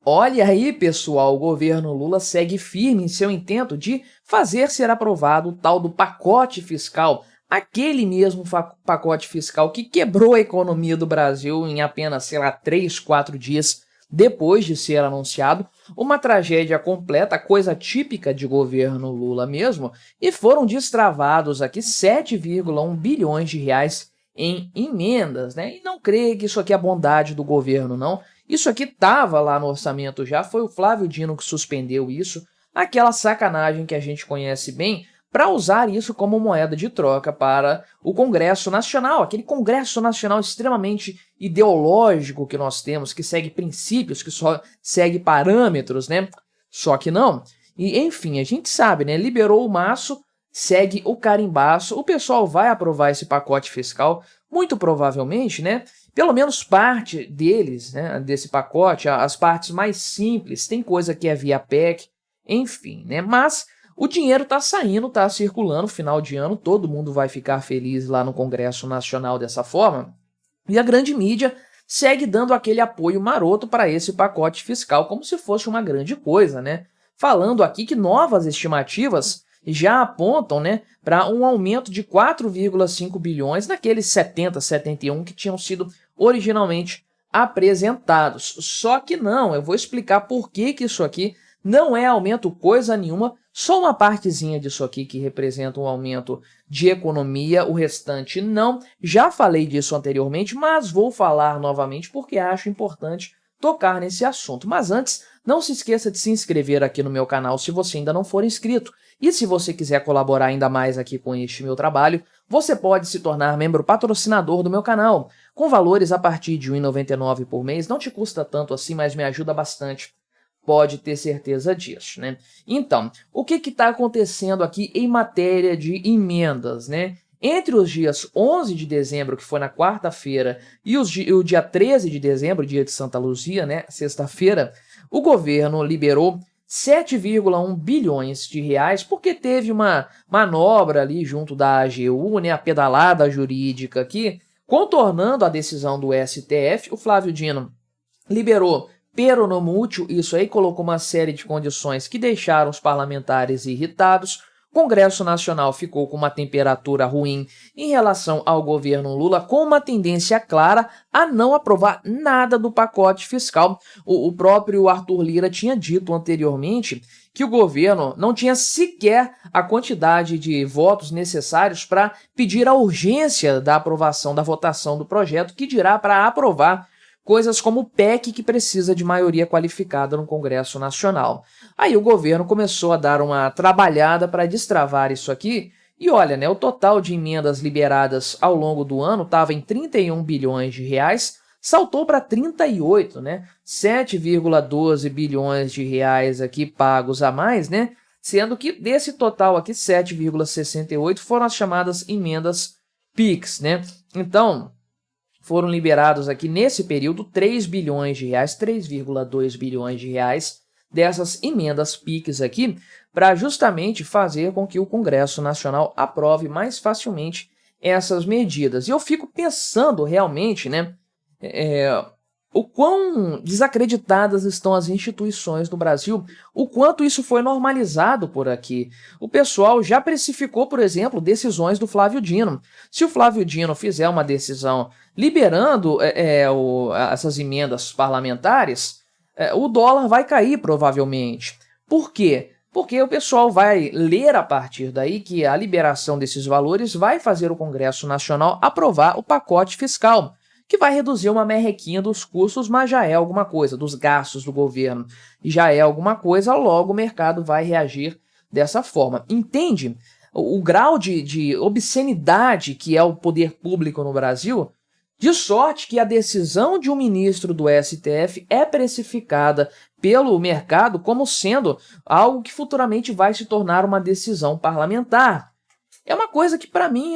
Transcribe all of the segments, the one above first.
Olha aí, pessoal, o governo Lula segue firme em seu intento de fazer ser aprovado o tal do pacote fiscal, aquele mesmo pacote fiscal que quebrou a economia do Brasil em apenas, sei lá, 3, 4 dias depois de ser anunciado, uma tragédia completa, coisa típica de governo Lula mesmo, e foram destravados aqui 7,1 bilhões de reais em emendas, né? E não creio que isso aqui é bondade do governo, não. Isso aqui estava lá no orçamento já, foi o Flávio Dino que suspendeu isso, aquela sacanagem que a gente conhece bem, para usar isso como moeda de troca para o Congresso Nacional, aquele Congresso Nacional extremamente ideológico que nós temos, que segue princípios, que só segue parâmetros, né? Só que não. E, enfim, a gente sabe, né? Liberou o maço, segue o carimbaço, o pessoal vai aprovar esse pacote fiscal, muito provavelmente, né? Pelo menos parte deles, né, desse pacote, as partes mais simples, tem coisa que é via PEC, enfim, né? Mas o dinheiro está saindo, está circulando, final de ano, todo mundo vai ficar feliz lá no Congresso Nacional dessa forma. E a grande mídia segue dando aquele apoio maroto para esse pacote fiscal, como se fosse uma grande coisa, né? Falando aqui que novas estimativas já apontam, né, para um aumento de 4,5 bilhões naqueles 70, 71 que tinham sido originalmente apresentados. Só que não, eu vou explicar por que isso aqui não é aumento coisa nenhuma, só uma partezinha disso aqui que representa um aumento de economia, o restante não. Já falei disso anteriormente, mas vou falar novamente porque acho importante tocar nesse assunto. Mas antes, não se esqueça de se inscrever aqui no meu canal se você ainda não for inscrito. E se você quiser colaborar ainda mais aqui com este meu trabalho, você pode se tornar membro patrocinador do meu canal. Com valores a partir de R$ 1,99 por mês, não te custa tanto assim, mas me ajuda bastante. Pode ter certeza disso, né? Então, o que está acontecendo aqui em matéria de emendas, né? Entre os dias 11 de dezembro, que foi na quarta-feira, e o dia 13 de dezembro, dia de Santa Luzia, né, sexta-feira, o governo liberou 7,1 bilhões de reais, porque teve uma manobra ali junto da AGU, né, a pedalada jurídica aqui, contornando a decisão do STF. O Flávio Dino liberou peronomútil, isso aí colocou uma série de condições que deixaram os parlamentares irritados. O Congresso Nacional ficou com uma temperatura ruim em relação ao governo Lula, com uma tendência clara a não aprovar nada do pacote fiscal. O próprio Arthur Lira tinha dito anteriormente que o governo não tinha sequer a quantidade de votos necessários para pedir a urgência da aprovação, da votação do projeto, que dirá para aprovar coisas como o PEC, que precisa de maioria qualificada no Congresso Nacional. Aí o governo começou a dar uma trabalhada para destravar isso aqui, e olha, né, o total de emendas liberadas ao longo do ano estava em 31 bilhões de reais, saltou para 38, né? 7,12 bilhões de reais aqui pagos a mais, né? Sendo que desse total aqui, 7,68 foram as chamadas emendas PIX, né? Então, foram liberados aqui nesse período 3 bilhões de reais, 3,2 bilhões de reais dessas emendas PIX aqui, para justamente fazer com que o Congresso Nacional aprove mais facilmente essas medidas. E eu fico pensando realmente, né, o quão desacreditadas estão as instituições no Brasil, o quanto isso foi normalizado por aqui. O pessoal já precificou, por exemplo, decisões do Flávio Dino. Se o Flávio Dino fizer uma decisão liberando essas emendas parlamentares, o dólar vai cair provavelmente. Por quê? Porque o pessoal vai ler a partir daí que a liberação desses valores vai fazer o Congresso Nacional aprovar o pacote fiscal, que vai reduzir uma merrequinha dos custos, mas já é alguma coisa, dos gastos do governo, e já é alguma coisa, logo o mercado vai reagir dessa forma. Entende o grau de obscenidade que é o poder público no Brasil? De sorte que a decisão de um ministro do STF é precificada pelo mercado como sendo algo que futuramente vai se tornar uma decisão parlamentar. É uma coisa que para mim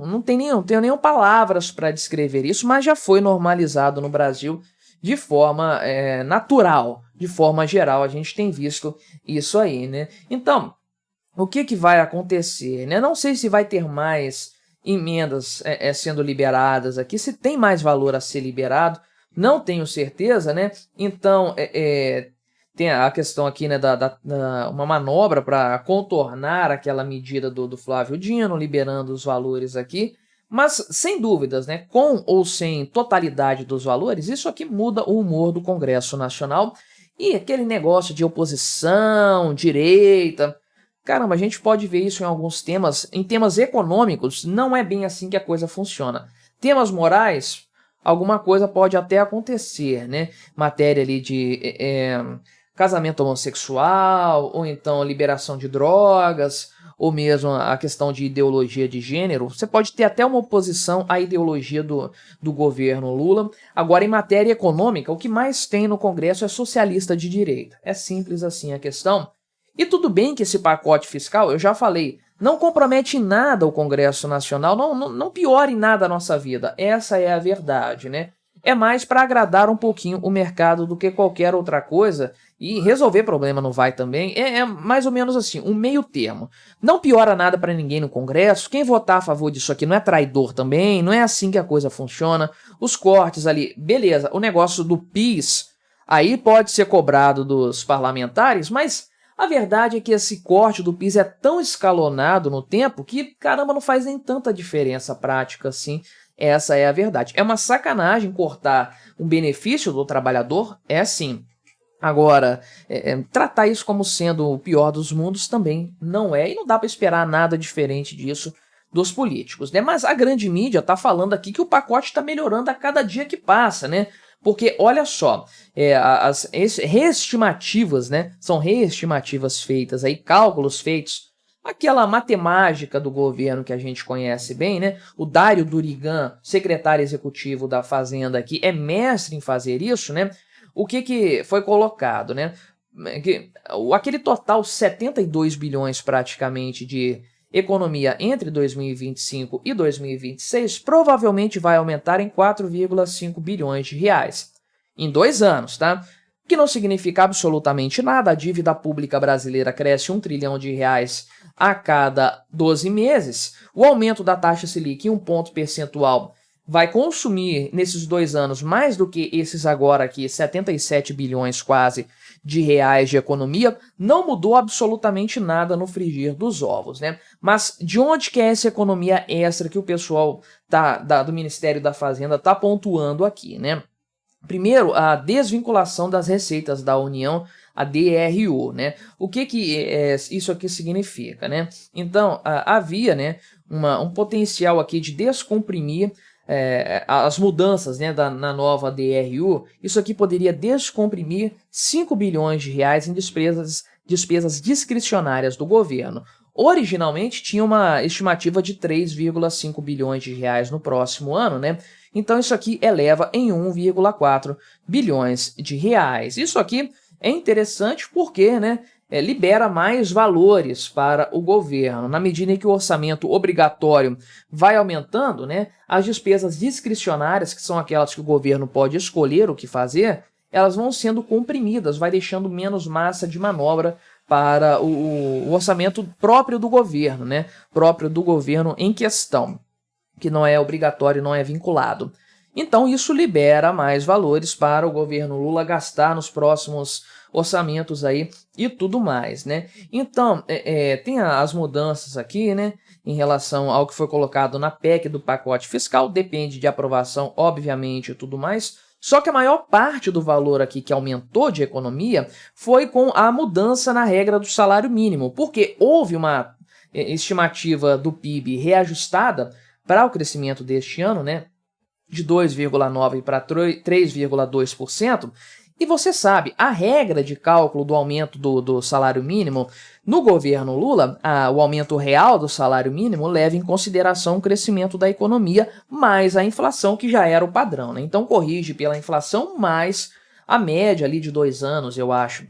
não tenho nem palavras para descrever isso, mas já foi normalizado no Brasil de forma natural, de forma geral, a gente tem visto isso aí, né? Então, o que vai acontecer, né? Não sei se vai ter mais emendas sendo liberadas aqui, se tem mais valor a ser liberado, não tenho certeza, né? Então, tem a questão aqui, né, uma manobra para contornar aquela medida do Flávio Dino, liberando os valores aqui. Mas, sem dúvidas, né, com ou sem totalidade dos valores, isso aqui muda o humor do Congresso Nacional e aquele negócio de oposição, direita. Caramba, a gente pode ver isso em alguns temas. Em temas econômicos, não é bem assim que a coisa funciona. Temas morais, alguma coisa pode até acontecer, né? Matéria ali de casamento homossexual, ou então liberação de drogas, ou mesmo a questão de ideologia de gênero. Você pode ter até uma oposição à ideologia do governo Lula. Agora, em matéria econômica, o que mais tem no Congresso é socialista de direita. É simples assim a questão. E tudo bem que esse pacote fiscal, eu já falei, não compromete em nada o Congresso Nacional, não piora em nada a nossa vida. Essa é a verdade, né? É mais para agradar um pouquinho o mercado do que qualquer outra coisa, e resolver problema não vai também. É mais ou menos assim, um meio termo. Não piora nada para ninguém no Congresso, quem votar a favor disso aqui não é traidor também, não é assim que a coisa funciona. Os cortes ali, beleza, o negócio do PIS, aí pode ser cobrado dos parlamentares, mas a verdade é que esse corte do PIS é tão escalonado no tempo que, caramba, não faz nem tanta diferença prática assim. Essa é a verdade. É uma sacanagem cortar um benefício do trabalhador? É sim. Agora, tratar isso como sendo o pior dos mundos também não é, e não dá para esperar nada diferente disso dos políticos, né? Mas a grande mídia está falando aqui que o pacote está melhorando a cada dia que passa, né? Porque, olha só, as reestimativas, né? São reestimativas feitas aí, cálculos feitos, aquela matemática do governo que a gente conhece bem, né? O Dário Durigan, secretário executivo da Fazenda aqui, é mestre em fazer isso, né? O que foi colocado, né? Aquele total 72 bilhões praticamente de economia entre 2025 e 2026 provavelmente vai aumentar em 4,5 bilhões de reais. Em 2 anos, tá? Que não significa absolutamente nada. A dívida pública brasileira cresce 1 trilhão de reais a cada 12 meses. O aumento da taxa Selic em 1 ponto percentual vai consumir nesses 2 anos mais do que esses agora aqui, 77 bilhões quase de reais de economia. Não mudou absolutamente nada no frigir dos ovos, né? Mas de onde que é essa economia extra que o pessoal do Ministério da Fazenda está pontuando aqui, né? Primeiro, a desvinculação das receitas da União, a DRU, né? O que isso aqui significa, né? Então, havia, né, um potencial aqui de descomprimir as mudanças, né, na nova DRU. Isso aqui poderia descomprimir 5 bilhões de reais em despesas discricionárias do governo. Originalmente tinha uma estimativa de 3,5 bilhões de reais no próximo ano, né? Então isso aqui eleva em 1,4 bilhões de reais. Isso aqui é interessante porque, né, libera mais valores para o governo. Na medida em que o orçamento obrigatório vai aumentando, né, as despesas discricionárias, que são aquelas que o governo pode escolher o que fazer, elas vão sendo comprimidas, vai deixando menos massa de manobra para o orçamento próprio do governo, né, próprio do governo em questão, que não é obrigatório, não é vinculado. Então isso libera mais valores para o governo Lula gastar nos próximos orçamentos aí e tudo mais, né? Então, tem as mudanças aqui, né, em relação ao que foi colocado na PEC do pacote fiscal, depende de aprovação, obviamente, e tudo mais. Só que a maior parte do valor aqui que aumentou de economia foi com a mudança na regra do salário mínimo, porque houve uma estimativa do PIB reajustada para o crescimento deste ano, né, de 2,9% para 3,2%, e você sabe, a regra de cálculo do aumento do salário mínimo no governo Lula, o aumento real do salário mínimo leva em consideração o crescimento da economia mais a inflação, que já era o padrão, né? Então corrige pela inflação mais a média ali de 2 anos, eu acho,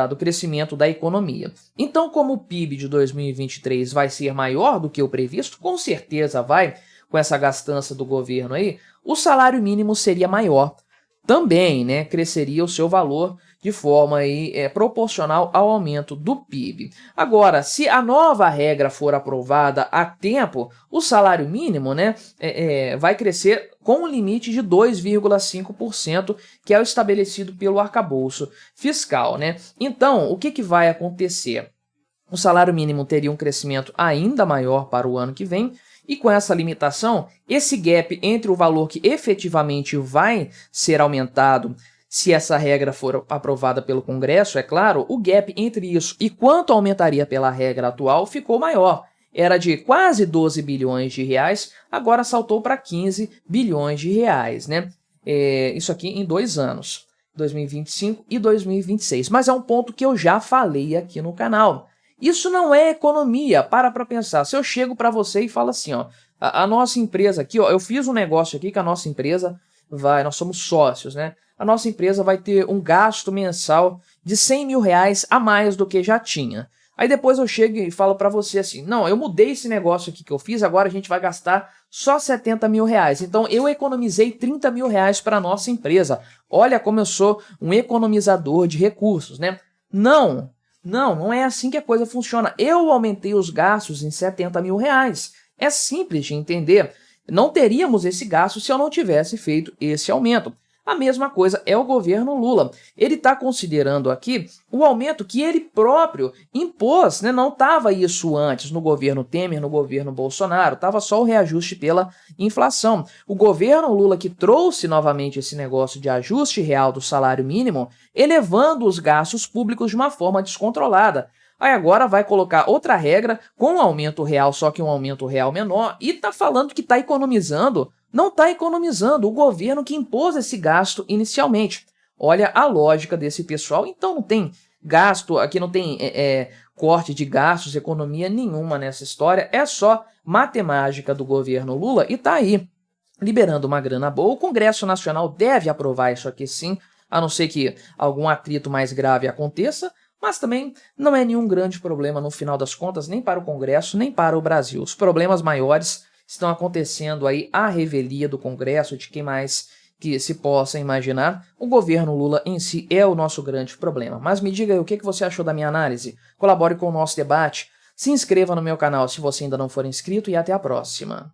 do crescimento da economia. Então, como o PIB de 2023 vai ser maior do que o previsto, com certeza vai, com essa gastança do governo aí, o salário mínimo seria maior. também, né, cresceria o seu valor de forma aí, proporcional ao aumento do PIB. Agora, se a nova regra for aprovada a tempo, o salário mínimo, né, vai crescer com um limite de 2,5%, que é o estabelecido pelo arcabouço fiscal, né? Então, o que vai acontecer? O salário mínimo teria um crescimento ainda maior para o ano que vem, e com essa limitação, esse gap entre o valor que efetivamente vai ser aumentado, se essa regra for aprovada pelo Congresso, é claro, o gap entre isso e quanto aumentaria pela regra atual ficou maior. Era de quase 12 bilhões de reais, agora saltou para 15 bilhões de reais, né? Isso aqui em 2 anos, 2025 e 2026. Mas é um ponto que eu já falei aqui no canal. Isso não é economia, para pensar. Se eu chego para você e falo assim, ó, a nossa empresa aqui, ó, eu fiz um negócio aqui que a nossa empresa nós somos sócios, né? A nossa empresa vai ter um gasto mensal de 100 mil reais a mais do que já tinha. Aí depois eu chego e falo para você assim, não, eu mudei esse negócio aqui que eu fiz, agora a gente vai gastar só 70 mil reais. Então eu economizei 30 mil reais para a nossa empresa. Olha como eu sou um economizador de recursos, né? Não é assim que a coisa funciona. Eu aumentei os gastos em 70 mil reais. É simples de entender. Não teríamos esse gasto se eu não tivesse feito esse aumento. A mesma coisa é o governo Lula. Ele está considerando aqui o aumento que ele próprio impôs, né? Não estava isso antes no governo Temer, no governo Bolsonaro, estava só o reajuste pela inflação. O governo Lula que trouxe novamente esse negócio de ajuste real do salário mínimo, elevando os gastos públicos de uma forma descontrolada. Aí agora vai colocar outra regra com um aumento real, só que um aumento real menor, e está falando que está economizando. Não está economizando, o governo que impôs esse gasto inicialmente. Olha a lógica desse pessoal, então não tem gasto, aqui não tem corte de gastos, economia nenhuma nessa história, é só matemática do governo Lula e tá aí, liberando uma grana boa. O Congresso Nacional deve aprovar isso aqui sim, a não ser que algum atrito mais grave aconteça, mas também não é nenhum grande problema no final das contas, nem para o Congresso, nem para o Brasil. Os problemas maiores estão acontecendo aí à revelia do Congresso, de quem mais que se possa imaginar. O governo Lula em si é o nosso grande problema. Mas me diga aí o que você achou da minha análise. Colabore com o nosso debate. Se inscreva no meu canal se você ainda não for inscrito e até a próxima.